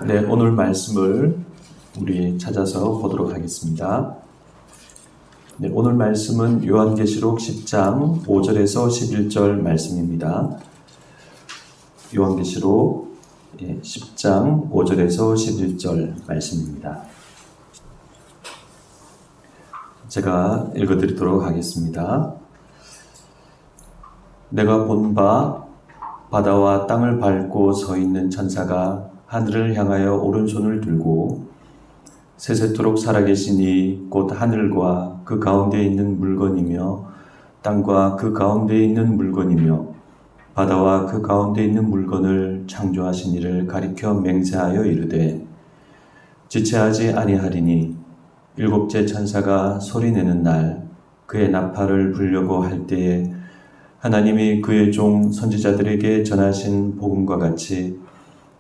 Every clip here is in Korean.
네, 오늘 말씀을 우리 찾아서 보도록 하겠습니다. 네, 오늘 말씀은 요한계시록 10장 5절에서 11절 말씀입니다. 요한계시록 10장 5절에서 11절 말씀입니다. 제가 읽어드리도록 하겠습니다. 내가 본 바 바다와 땅을 밟고 서 있는 천사가 하늘을 향하여 오른손을 들고 세세토록 살아계시니 곧 하늘과 그 가운데 있는 물건이며 땅과 그 가운데 있는 물건이며 바다와 그 가운데 있는 물건을 창조하신 이를 가리켜 맹세하여 이르되 지체하지 아니하리니 일곱째 천사가 소리내는 날 그의 나팔을 불려고 할 때에 하나님이 그의 종 선지자들에게 전하신 복음과 같이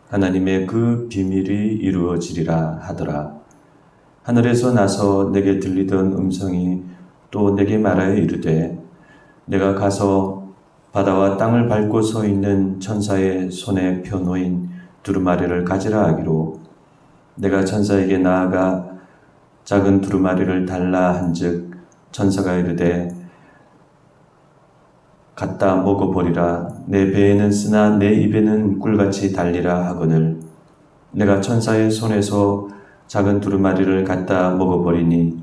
하나님의 그 비밀이 이루어지리라 하더라. 하늘에서 나서 내게 들리던 음성이 또 내게 말하여 이르되 내가 가서 바다와 땅을 밟고 서 있는 천사의 손에 펴놓인 두루마리를 가지라 하기로 내가 천사에게 나아가 작은 두루마리를 달라 한즉 천사가 이르되 갖다 먹어버리라. 내 배에는 쓰나 내 입에는 꿀같이 달리라 하거늘 내가 천사의 손에서 작은 두루마리를 갖다 먹어버리니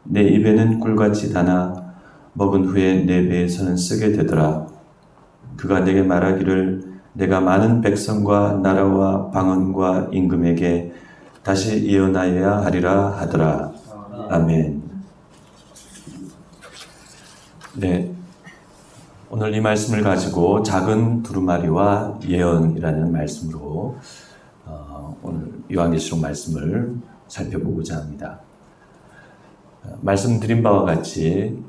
내 입에는 꿀같이 다나 먹은 후에 내 배에서는 쓰게 되더라. 그가 내게 말하기를 내가 많은 백성과 나라와 방언과 임금에게 다시 예언하여야 하리라 하더라. 아멘. 네. 오늘 이 말씀을 가지고 작은 두루마리와 예언이라는 말씀으로 오늘 요한계시록 말씀을 살펴보고자 합니다. 말씀드린 바와 같이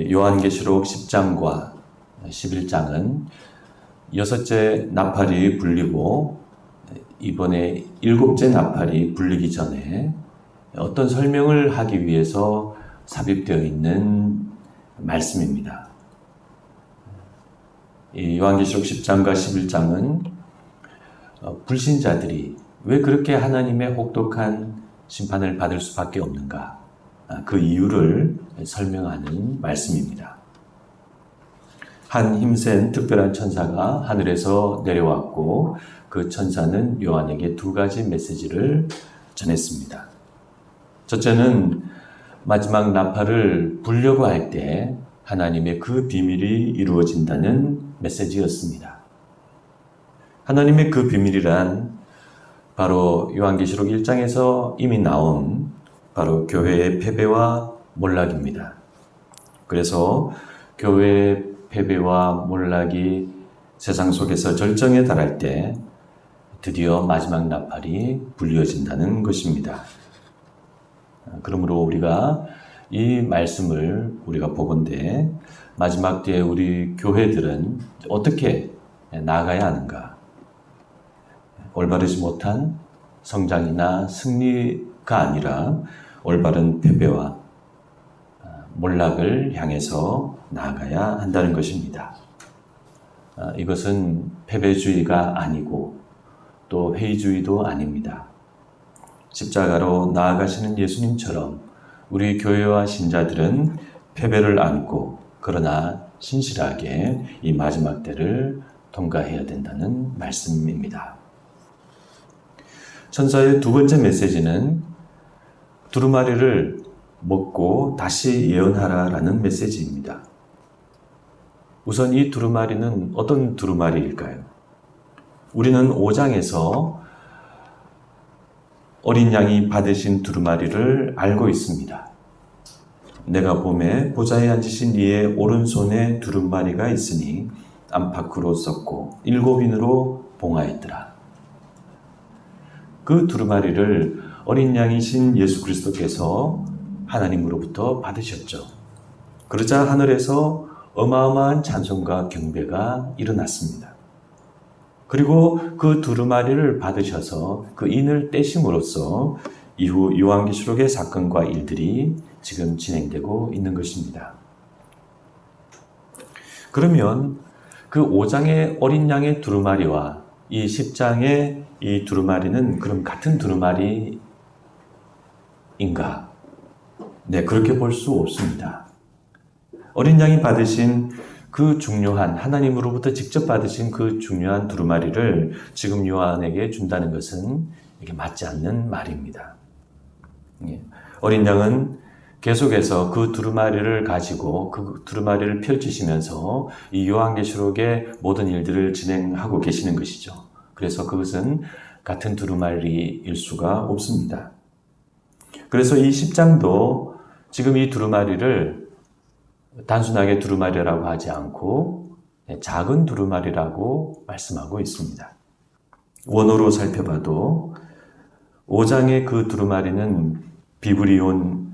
요한계시록 10장과 11장은 여섯째 나팔이 불리고 이번에 일곱째 나팔이 불리기 전에 어떤 설명을 하기 위해서 삽입되어 있는 말씀입니다. 이 요한계시록 10장과 11장은 불신자들이 왜 그렇게 하나님의 혹독한 심판을 받을 수밖에 없는가, 그 이유를 설명하는 말씀입니다. 한 힘센 특별한 천사가 하늘에서 내려왔고 그 천사는 요한에게 두 가지 메시지를 전했습니다. 첫째는 마지막 나팔을 불려고 할 때 하나님의 그 비밀이 이루어진다는 메시지였습니다. 하나님의 그 비밀이란 바로 요한계시록 1장에서 이미 나온 바로 교회의 패배와 몰락입니다. 그래서 교회의 패배와 몰락이 세상 속에서 절정에 달할 때 드디어 마지막 나팔이 불려진다는 것입니다. 그러므로 우리가 이 말씀을 우리가 보건대 마지막 때에 우리 교회들은 어떻게 나아가야 하는가? 올바르지 못한 성장이나 승리가 아니라 올바른 패배와 몰락을 향해서 나아가야 한다는 것입니다. 이것은 패배주의가 아니고 또 회의주의도 아닙니다. 십자가로 나아가시는 예수님처럼 우리 교회와 신자들은 패배를 안고 그러나 신실하게 이 마지막 때를 통과해야 된다는 말씀입니다. 천사의 두 번째 메시지는 두루마리를 먹고 다시 예언하라라는 메시지입니다. 우선 이 두루마리는 어떤 두루마리일까요? 우리는 5장에서 어린 양이 받으신 두루마리를 알고 있습니다. 내가 보매 보좌에 앉으신 이의 오른손에 두루마리가 있으니 안팎으로 썼고 7인으로 봉하였더라. 그 두루마리를 어린 양이신 예수 그리스도께서 하나님으로부터 받으셨죠. 그러자 하늘에서 어마어마한 찬송과 경배가 일어났습니다. 그리고 그 두루마리를 받으셔서 그 인을 떼심으로써 이후 요한계시록의 사건과 일들이 지금 진행되고 있는 것입니다. 그러면 그 5장의 어린 양의 두루마리와 이 10장의 이 두루마리는 그럼 같은 두루마리인가? 네, 그렇게 볼 수 없습니다. 어린 양이 받으신 그 중요한, 하나님으로부터 직접 받으신 그 중요한 두루마리를 지금 요한에게 준다는 것은 이게 맞지 않는 말입니다. 어린 양은 계속해서 그 두루마리를 가지고 그 두루마리를 펼치시면서 이 요한계시록의 모든 일들을 진행하고 계시는 것이죠. 그래서 그것은 같은 두루마리일 수가 없습니다. 그래서 이 10장도 지금 이 두루마리를 단순하게 두루마리라고 하지 않고 작은 두루마리라고 말씀하고 있습니다. 원어로 살펴봐도 5장의 그 두루마리는 비브리온이고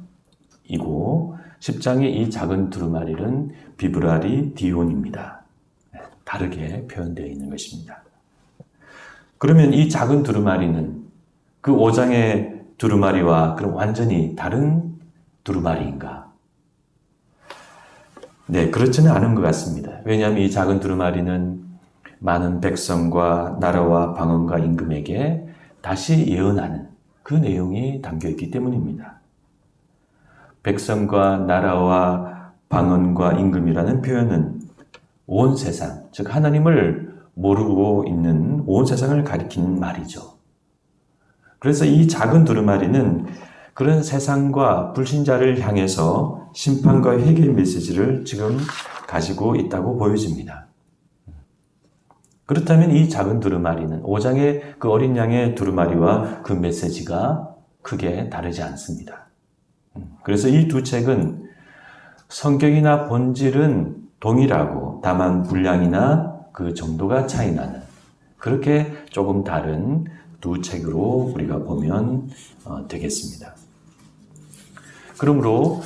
10장의 이 작은 두루마리는 비브라리 디온입니다. 다르게 표현되어 있는 것입니다. 그러면 이 작은 두루마리는 그 5장의 두루마리와 그럼 완전히 다른 두루마리인가? 네, 그렇지는 않은 것 같습니다. 왜냐하면 이 작은 두루마리는 많은 백성과 나라와 방언과 임금에게 다시 예언하는 그 내용이 담겨있기 때문입니다. 백성과 나라와 방언과 임금이라는 표현은 온 세상, 즉 하나님을 모르고 있는 온 세상을 가리키는 말이죠. 그래서 이 작은 두루마리는 그런 세상과 불신자를 향해서 심판과 회개의 메시지를 지금 가지고 있다고 보여집니다. 그렇다면 이 작은 두루마리는 5장의 그 어린 양의 두루마리와 그 메시지가 크게 다르지 않습니다. 그래서 이 두 책은 성격이나 본질은 동일하고 다만 분량이나 그 정도가 차이 나는 그렇게 조금 다른 두 책으로 우리가 보면 되겠습니다. 그러므로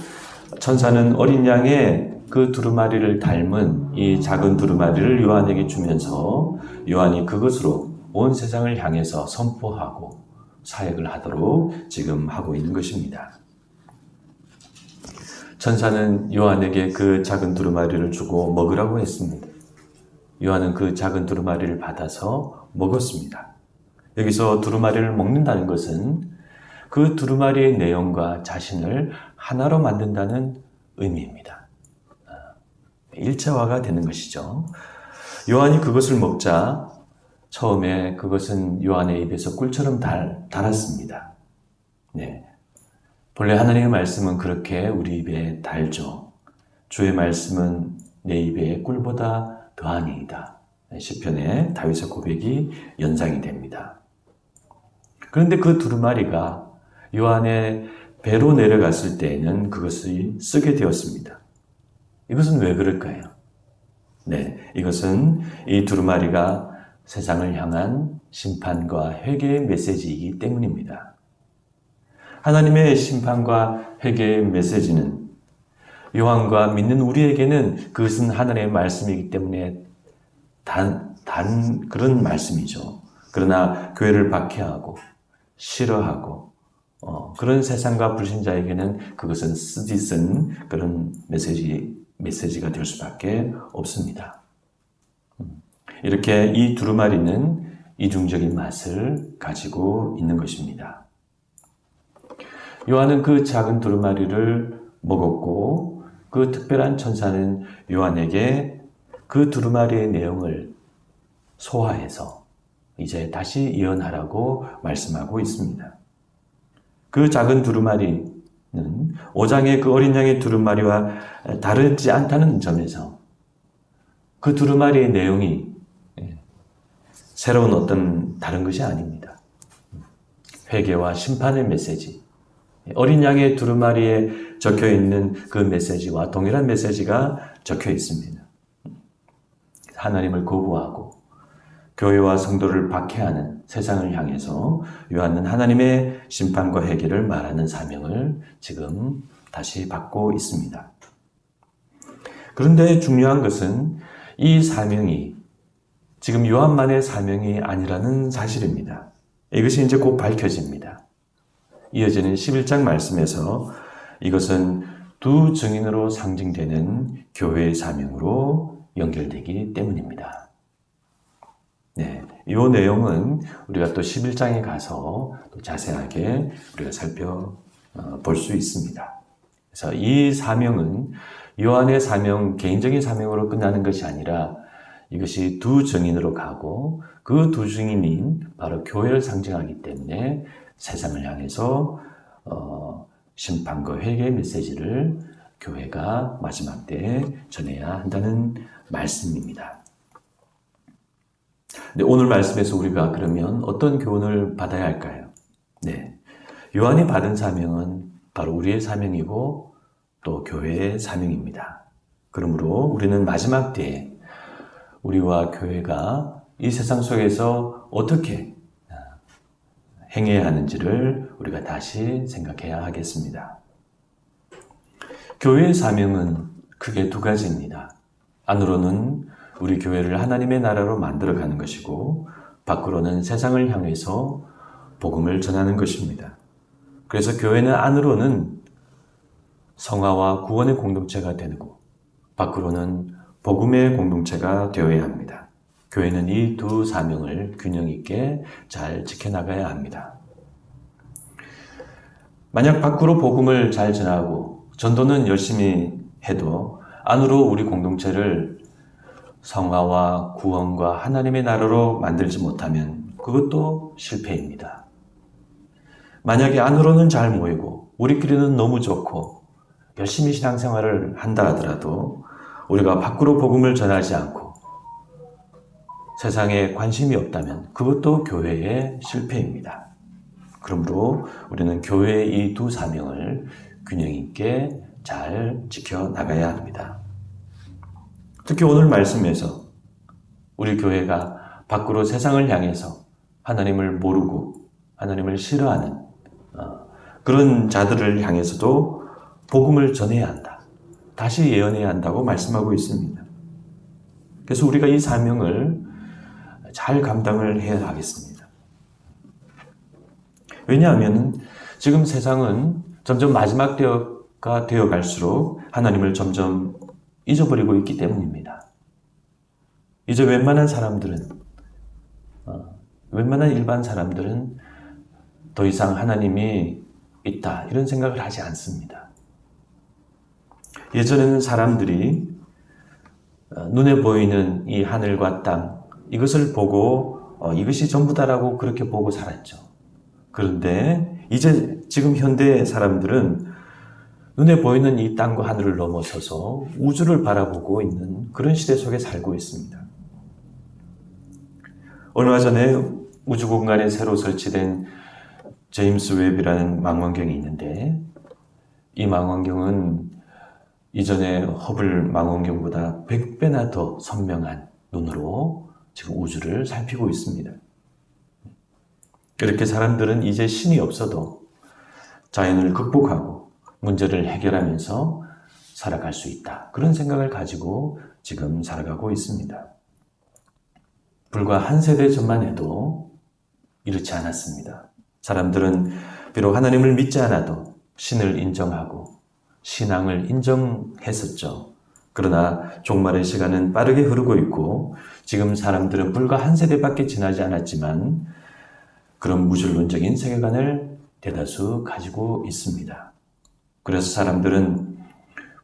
천사는 어린 양의 그 두루마리를 닮은 이 작은 두루마리를 요한에게 주면서 요한이 그것으로 온 세상을 향해서 선포하고 사역을 하도록 지금 하고 있는 것입니다. 천사는 요한에게 그 작은 두루마리를 주고 먹으라고 했습니다. 요한은 그 작은 두루마리를 받아서 먹었습니다. 여기서 두루마리를 먹는다는 것은 그 두루마리의 내용과 자신을 하나로 만든다는 의미입니다. 일체화가 되는 것이죠. 요한이 그것을 먹자 처음에 그것은 요한의 입에서 꿀처럼 달았습니다. 네. 본래 하나님의 말씀은 그렇게 우리 입에 달죠. 주의 말씀은 내 입에 꿀보다 더하니이다. 시편의 다윗의 고백이 연상이 됩니다. 그런데 그 두루마리가 요한의 배로 내려갔을 때에는 그것이 쓰게 되었습니다. 이것은 왜 그럴까요? 네, 이것은 이 두루마리가 세상을 향한 심판과 회개의 메시지이기 때문입니다. 하나님의 심판과 회개의 메시지는 요한과 믿는 우리에게는 그것은 하나님의 말씀이기 때문에 단 그런 말씀이죠. 그러나 교회를 박해하고 싫어하고 그런 세상과 불신자에게는 그것은 쓰디쓴 그런 메시지가 될 수밖에 없습니다. 이렇게 이 두루마리는 이중적인 맛을 가지고 있는 것입니다. 요한은 그 작은 두루마리를 먹었고 그 특별한 천사는 요한에게 그 두루마리의 내용을 소화해서 이제 다시 예언하라고 말씀하고 있습니다. 그 작은 두루마리는 5장의 그 어린 양의 두루마리와 다르지 않다는 점에서 그 두루마리의 내용이 새로운 어떤 다른 것이 아닙니다. 회개와 심판의 메시지, 어린 양의 두루마리에 적혀있는 그 메시지와 동일한 메시지가 적혀 있습니다. 하나님을 거부하고 교회와 성도를 박해하는 세상을 향해서 요한은 하나님의 심판과 회개를 말하는 사명을 지금 다시 받고 있습니다. 그런데 중요한 것은 이 사명이 지금 요한만의 사명이 아니라는 사실입니다. 이것이 이제 곧 밝혀집니다. 이어지는 11장 말씀에서 이것은 두 증인으로 상징되는 교회의 사명으로 연결되기 때문입니다. 네. 이 내용은 우리가 또 11장에 가서 또 자세하게 우리가 살펴볼 수 있습니다. 그래서 이 사명은 요한의 사명, 개인적인 사명으로 끝나는 것이 아니라 이것이 두 증인으로 가고 그 두 증인인 바로 교회를 상징하기 때문에 세상을 향해서 심판과 회개의 메시지를 교회가 마지막 때에 전해야 한다는 말씀입니다. 네, 오늘 말씀에서 우리가 그러면 어떤 교훈을 받아야 할까요? 네, 요한이 받은 사명은 바로 우리의 사명이고 또 교회의 사명입니다. 그러므로 우리는 마지막 때에 우리와 교회가 이 세상 속에서 어떻게 행해야 하는지를 우리가 다시 생각해야 하겠습니다. 교회의 사명은 크게 두 가지입니다. 안으로는 우리 교회를 하나님의 나라로 만들어가는 것이고 밖으로는 세상을 향해서 복음을 전하는 것입니다. 그래서 교회는 안으로는 성화와 구원의 공동체가 되고 밖으로는 복음의 공동체가 되어야 합니다. 교회는 이 두 사명을 균형 있게 잘 지켜나가야 합니다. 만약 밖으로 복음을 잘 전하고 전도는 열심히 해도 안으로 우리 공동체를 성화와 구원과 하나님의 나라로 만들지 못하면 그것도 실패입니다. 만약에 안으로는 잘 모이고 우리끼리는 너무 좋고 열심히 신앙생활을 한다 하더라도 우리가 밖으로 복음을 전하지 않고 세상에 관심이 없다면 그것도 교회의 실패입니다. 그러므로 우리는 교회의 이 두 사명을 균형 있게 잘 지켜나가야 합니다. 특히 오늘 말씀에서 우리 교회가 밖으로 세상을 향해서 하나님을 모르고 하나님을 싫어하는 그런 자들을 향해서도 복음을 전해야 한다. 다시 예언해야 한다고 말씀하고 있습니다. 그래서 우리가 이 사명을 잘 감당을 해야 하겠습니다. 왜냐하면 지금 세상은 점점 마지막 때가 되어 갈수록 하나님을 점점 잊어버리고 있기 때문입니다. 이제 웬만한 일반 사람들은 더 이상 하나님이 있다 이런 생각을 하지 않습니다. 예전에는 사람들이 눈에 보이는 이 하늘과 땅 이것을 보고 이것이 전부다라고 그렇게 보고 살았죠. 그런데 이제 지금 현대 사람들은 눈에 보이는 이 땅과 하늘을 넘어서서 우주를 바라보고 있는 그런 시대 속에 살고 있습니다. 얼마 전에 우주 공간에 새로 설치된 제임스 웹이라는 망원경이 있는데 이 망원경은 이전의 허블 망원경보다 100배나 더 선명한 눈으로 지금 우주를 살피고 있습니다. 그렇게 사람들은 이제 신이 없어도 자연을 극복하고 문제를 해결하면서 살아갈 수 있다. 그런 생각을 가지고 지금 살아가고 있습니다. 불과 한 세대 전만 해도 이렇지 않았습니다. 사람들은 비록 하나님을 믿지 않아도 신을 인정하고 신앙을 인정했었죠. 그러나 종말의 시간은 빠르게 흐르고 있고 지금 사람들은 불과 한 세대밖에 지나지 않았지만 그런 무신론적인 세계관을 대다수 가지고 있습니다. 그래서 사람들은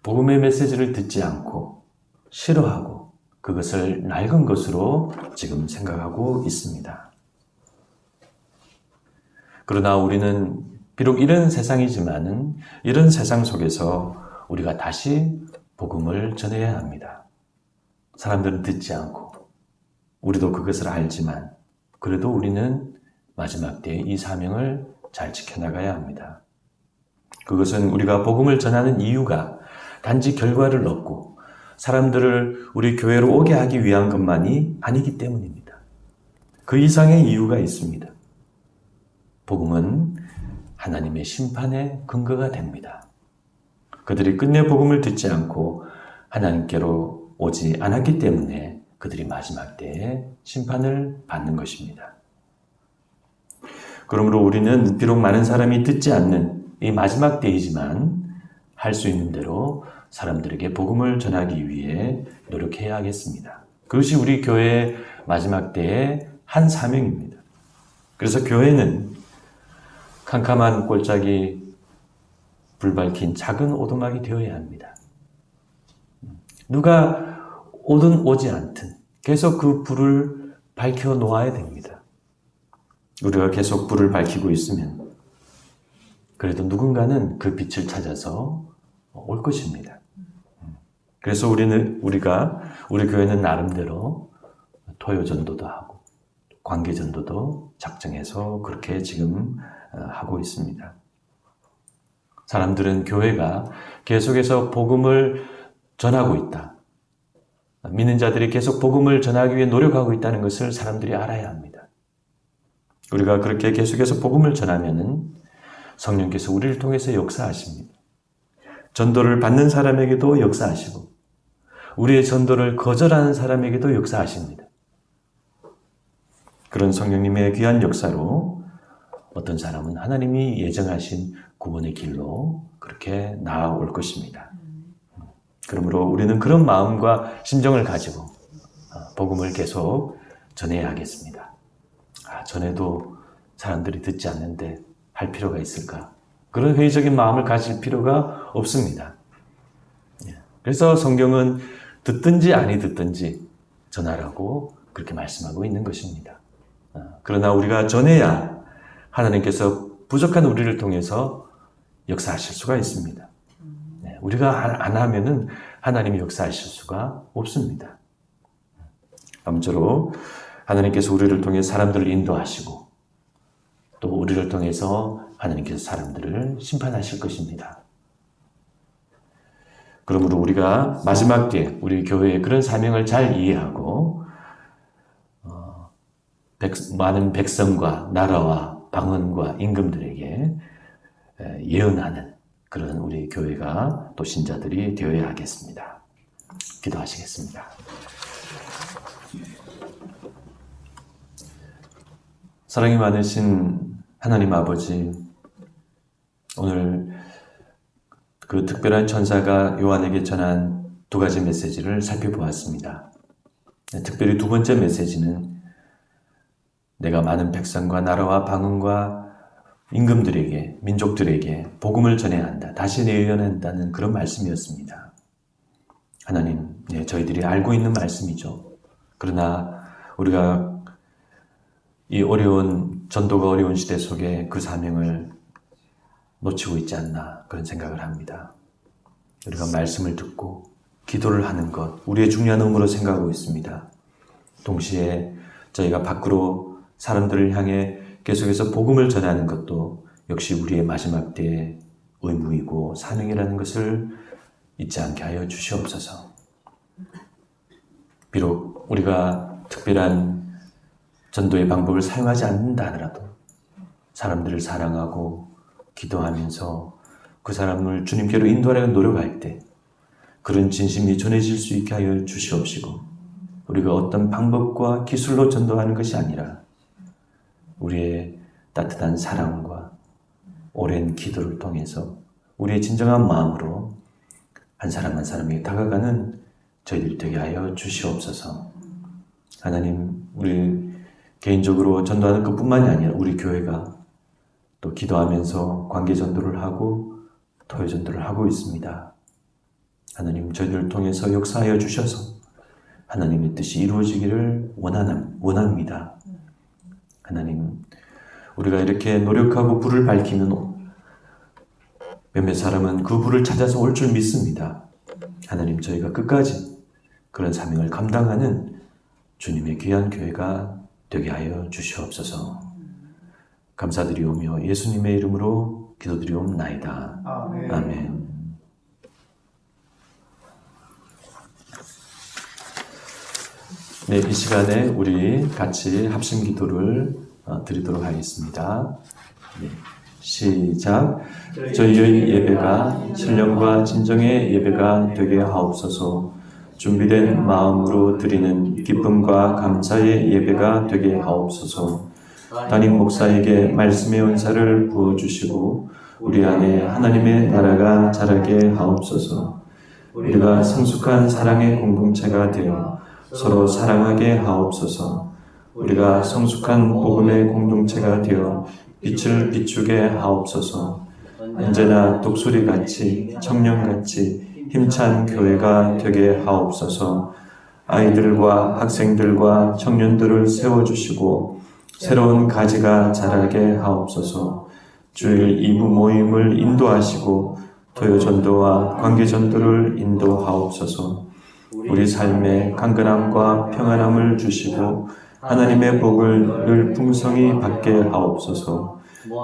복음의 메시지를 듣지 않고 싫어하고 그것을 낡은 것으로 지금 생각하고 있습니다. 그러나 우리는 비록 이런 세상이지만은 이런 세상 속에서 우리가 다시 복음을 전해야 합니다. 사람들은 듣지 않고 우리도 그것을 알지만 그래도 우리는 마지막 때에 이 사명을 잘 지켜나가야 합니다. 그것은 우리가 복음을 전하는 이유가 단지 결과를 얻고 사람들을 우리 교회로 오게 하기 위한 것만이 아니기 때문입니다. 그 이상의 이유가 있습니다. 복음은 하나님의 심판의 근거가 됩니다. 그들이 끝내 복음을 듣지 않고 하나님께로 오지 않았기 때문에 그들이 마지막 때에 심판을 받는 것입니다. 그러므로 우리는 비록 많은 사람이 듣지 않는 이 마지막 때이지만 할 수 있는 대로 사람들에게 복음을 전하기 위해 노력해야 하겠습니다. 그것이 우리 교회의 마지막 때의 한 사명입니다. 그래서 교회는 캄캄한 골짜기 불 밝힌 작은 오두막이 되어야 합니다. 누가 오든 오지 않든 계속 그 불을 밝혀 놓아야 됩니다. 우리가 계속 불을 밝히고 있으면 그래도 누군가는 그 빛을 찾아서 올 것입니다. 그래서 우리 교회는 나름대로 토요전도도 하고 관계전도도 작정해서 그렇게 지금 하고 있습니다. 사람들은 교회가 계속해서 복음을 전하고 있다. 믿는 자들이 계속 복음을 전하기 위해 노력하고 있다는 것을 사람들이 알아야 합니다. 우리가 그렇게 계속해서 복음을 전하면은 성령께서 우리를 통해서 역사하십니다. 전도를 받는 사람에게도 역사하시고 우리의 전도를 거절하는 사람에게도 역사하십니다. 그런 성령님의 귀한 역사로 어떤 사람은 하나님이 예정하신 구원의 길로 그렇게 나아올 것입니다. 그러므로 우리는 그런 마음과 심정을 가지고 복음을 계속 전해야 하겠습니다. 전에도 사람들이 듣지 않는데 할 필요가 있을까? 그런 회의적인 마음을 가질 필요가 없습니다. 그래서 성경은 듣든지 아니 듣든지 전하라고 그렇게 말씀하고 있는 것입니다. 그러나 우리가 전해야 하나님께서 부족한 우리를 통해서 역사하실 수가 있습니다. 우리가 안 하면은 하나님이 역사하실 수가 없습니다. 아무쪼록 하나님께서 우리를 통해 사람들을 인도하시고 또 우리를 통해서 하나님께서 사람들을 심판하실 것입니다. 그러므로 우리가 마지막 때에 우리 교회의 그런 사명을 잘 이해하고 많은 백성과 나라와 방언과 임금들에게 예언하는 그런 우리 교회가 또 신자들이 되어야 하겠습니다. 기도하시겠습니다. 사랑이 많으신 하나님 아버지, 오늘 그 특별한 천사가 요한에게 전한 두 가지 메시지를 살펴보았습니다. 특별히 두 번째 메시지는 내가 많은 백성과 나라와 방언과 임금들에게, 민족들에게 복음을 전해야 한다. 다시 예언한다는 그런 말씀이었습니다. 하나님, 저희들이 알고 있는 말씀이죠. 그러나 우리가 이 전도가 어려운 시대 속에 그 사명을 놓치고 있지 않나 그런 생각을 합니다. 우리가 말씀을 듣고 기도를 하는 것, 우리의 중요한 의무로 생각하고 있습니다. 동시에 저희가 밖으로 사람들을 향해 계속해서 복음을 전하는 것도 역시 우리의 마지막 때의 의무이고 사명이라는 것을 잊지 않게 하여 주시옵소서. 비록 우리가 특별한 전도의 방법을 사용하지 않는다 하더라도 사람들을 사랑하고 기도하면서 그 사람을 주님께로 인도하려고 노력할 때 그런 진심이 전해질 수 있게 하여 주시옵시고 우리가 어떤 방법과 기술로 전도하는 것이 아니라 우리의 따뜻한 사랑과 오랜 기도를 통해서 우리의 진정한 마음으로 한 사람 한 사람에게 다가가는 저희들이 되게 하여 주시옵소서. 하나님, 우리 개인적으로 전도하는 것뿐만이 아니라 우리 교회가 또 기도하면서 관계 전도를 하고 토요 전도를 하고 있습니다. 하나님, 저희들을 통해서 역사하여 주셔서 하나님의 뜻이 이루어지기를 원합니다. 하나님, 우리가 이렇게 노력하고 불을 밝히면 몇몇 사람은 그 불을 찾아서 올 줄 믿습니다. 하나님, 저희가 끝까지 그런 사명을 감당하는 주님의 귀한 교회가 되게 하여 주시옵소서. 감사드리오며 예수님의 이름으로 기도드리옵나이다. 아멘. 아멘. 네, 이 시간에 우리 같이 합심 기도를 드리도록 하겠습니다. 네, 시작. 저희의 예배가 신령과 진정의 예배가 되게 하옵소서. 준비된 마음으로 드리는 기쁨과 감사의 예배가 되게 하옵소서. 담임 목사에게 말씀의 은사를 부어주시고 우리 안에 하나님의 나라가 자라게 하옵소서. 우리가 성숙한 사랑의 공동체가 되어 서로 사랑하게 하옵소서. 우리가 성숙한 복음의 공동체가 되어 빛을 비추게 하옵소서. 언제나 독수리같이 청년같이 힘찬 교회가 되게 하옵소서. 아이들과 학생들과 청년들을 세워주시고 새로운 가지가 자라게 하옵소서. 주일 2부 모임을 인도하시고 토요전도와 관계전도를 인도하옵소서. 우리 삶에 강건함과 평안함을 주시고 하나님의 복을 늘 풍성히 받게 하옵소서.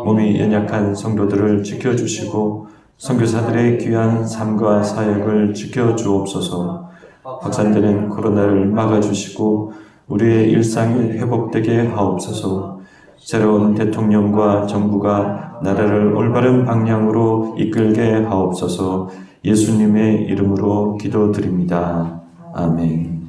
몸이 연약한 성도들을 지켜주시고 선교사들의 귀한 삶과 사역을 지켜주옵소서. 확산되는 코로나를 막아주시고 우리의 일상이 회복되게 하옵소서. 새로운 대통령과 정부가 나라를 올바른 방향으로 이끌게 하옵소서. 예수님의 이름으로 기도드립니다. 아멘.